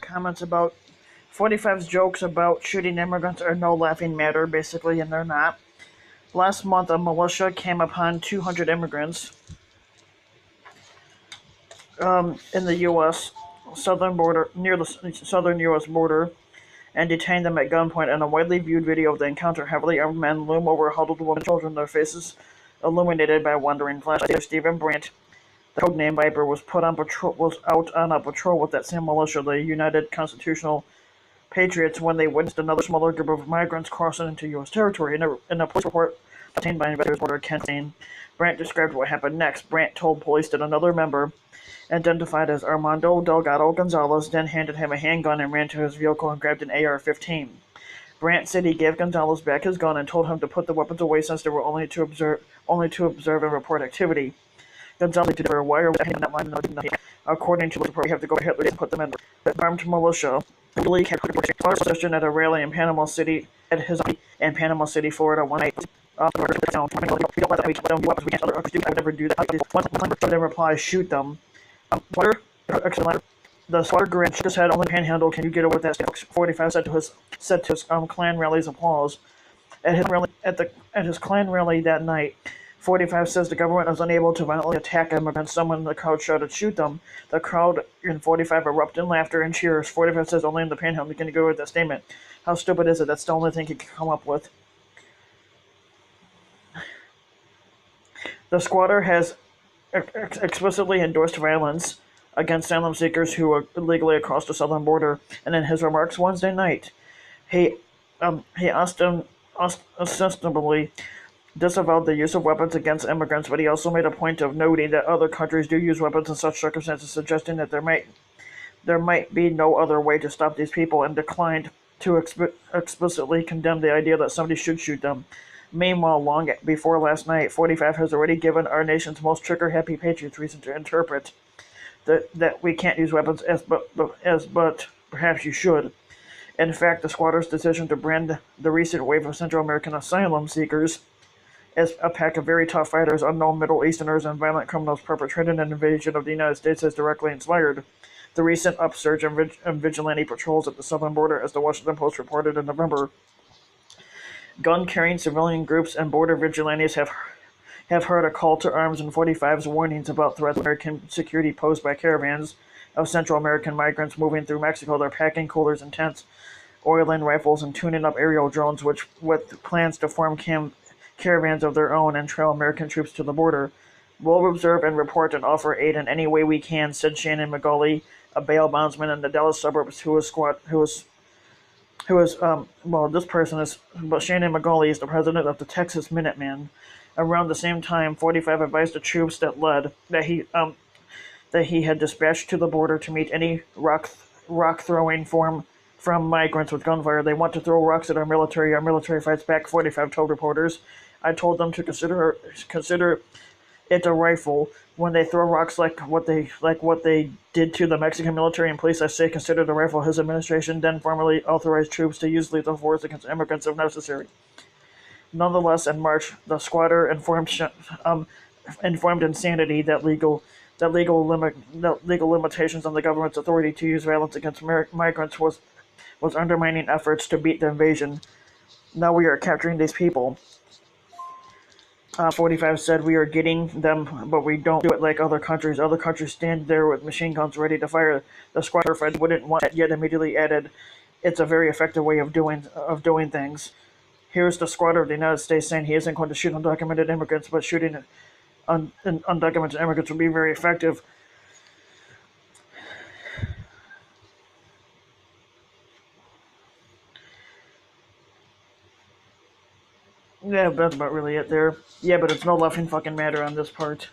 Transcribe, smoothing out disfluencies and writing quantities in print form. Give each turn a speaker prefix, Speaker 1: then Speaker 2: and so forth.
Speaker 1: comments about 45's jokes about shooting immigrants are no laughing matter, basically, and they're not. Last month, a militia came upon 200 immigrants in the U.S. southern border, near the southern U.S. border, and detained them at gunpoint. In a widely viewed video of the encounter, heavily armed men loom over huddled women and children, their faces illuminated by wandering flashlights. Stephen Brandt, the codename Viper, was out on a patrol with that same militia, the United Constitutional Patriots, when they witnessed another smaller group of migrants crossing into U.S. territory. In a police report obtained by investigators border Kent, Brandt described what happened next. Brandt told police that another member, identified as Armando Delgado Gonzalez, then handed him a handgun and ran to his vehicle and grabbed an AR-15. Brandt said he gave Gonzalez back his gun and told him to put the weapons away since they were only to observe and report activity. Gonzalez did a wire with a hand that line. According to the report, we have to go to Hitler and put them in. The armed militia really kept possession at a rally in Panama City, Florida, one night. I would never do that. One in reply, shoot them. The slaughter grin shook his head on the panhandle. Can you get over that? 45 said to his Klan rally's applause. At his Klan rally that night, 45 says the government was unable to violently attack immigrants. Someone in the crowd shouted, shoot them. The crowd in 45 erupted in laughter and cheers. 45 says only in the panhandle can you go with that statement. How stupid is it? That's the only thing he can come up with. The squatter has explicitly endorsed violence against asylum seekers who are illegally across the southern border, and in his remarks Wednesday night, he ostensibly disavowed the use of weapons against immigrants, but he also made a point of noting that other countries do use weapons in such circumstances, suggesting that there might be no other way to stop these people, and declined to explicitly condemn the idea that somebody should shoot them. Meanwhile, long before last night, 45 has already given our nation's most trigger-happy patriots reason to interpret that we can't use weapons but perhaps you should. In fact, the squatter's decision to brand the recent wave of Central American asylum seekers as a pack of very tough fighters, unknown Middle Easterners, and violent criminals perpetrating an invasion of the United States has directly inspired the recent upsurge in vigilante patrols at the southern border, as the Washington Post reported in November. Gun-carrying civilian groups and border vigilantes have heard a call to arms in 45's warnings about threats to American security posed by caravans of Central American migrants moving through Mexico. They're packing coolers and tents, oiling rifles, and tuning up aerial drones, with plans to form caravans of their own and trail American troops to the border. We'll observe and report and offer aid in any way we can, said Shannon McGauley, a bail bondsman in the Dallas suburbs but Shannon McGauley is the president of the Texas Minutemen. Around the same time, 45 advised the troops that he had dispatched to the border to meet any rock throwing from migrants with gunfire. They want to throw rocks at our military. Our military fights back, 45 told reporters. I told them to consider it a rifle. When they throw rocks like what they did to the Mexican military and police, I say consider it a rifle. His administration then formally authorized troops to use lethal force against immigrants if necessary. Nonetheless, in March, the squatter informed Insanity that legal limitations on the government's authority to use violence against migrants was undermining efforts to beat the invasion. Now we are capturing these people. 45 said we are getting them, but we don't do it like other countries. Other countries stand there with machine guns ready to fire. The squatter friend wouldn't want it, yet immediately added, it's a very effective way of doing things. Here's the squatter of the United States saying he isn't going to shoot undocumented immigrants, but shooting undocumented immigrants would be very effective. Yeah, that's about really it there. Yeah, but it's no laughing fucking matter on this part.